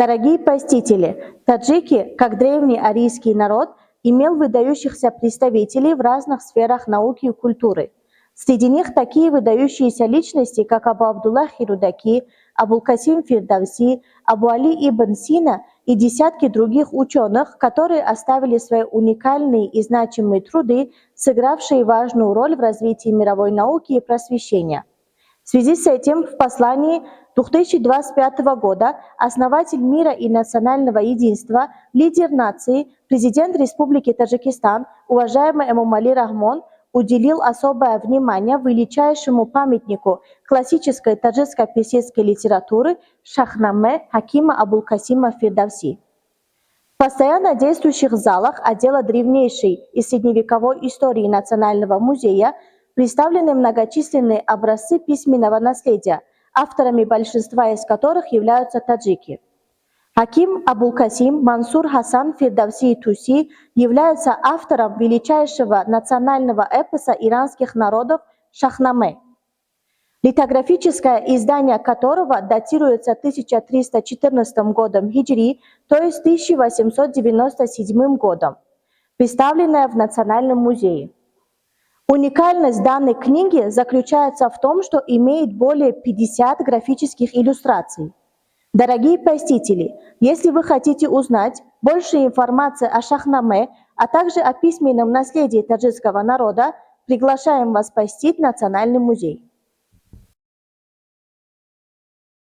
Дорогие посетители, таджики, как древний арийский народ, имел выдающихся представителей в разных сферах науки и культуры. Среди них такие выдающиеся личности, как Абу Абдуллах Рудаки, Абул-Касим Фирдавси, Абу Али ибн Сина и десятки других ученых, которые оставили свои уникальные и значимые труды, сыгравшие важную роль в развитии мировой науки и просвещения. В связи с этим в послании 2025 года основатель мира и национального единства, лидер нации, президент Республики Таджикистан, уважаемый Эмомали Рахмон, уделил особое внимание величайшему памятнику классической таджикской песенской литературы Шахнаме Хакима Абул-Касима Фирдавси. В постоянно действующих залах отдела древнейшей и средневековой истории Национального музея представлены многочисленные образцы письменного наследия, авторами большинства из которых являются таджики. Хаким Абул-Касим Мансур Хасан Фирдавси Туси является автором величайшего национального эпоса иранских народов Шахнаме, литографическое издание которого датируется 1314 годом хиджри, то есть 1897 годом, представленное в Национальном музее. Уникальность данной книги заключается в том, что имеет более 50 графических иллюстраций. Дорогие посетители, если вы хотите узнать больше информации о Шахнаме, а также о письменном наследии таджикского народа, приглашаем вас посетить Национальный музей.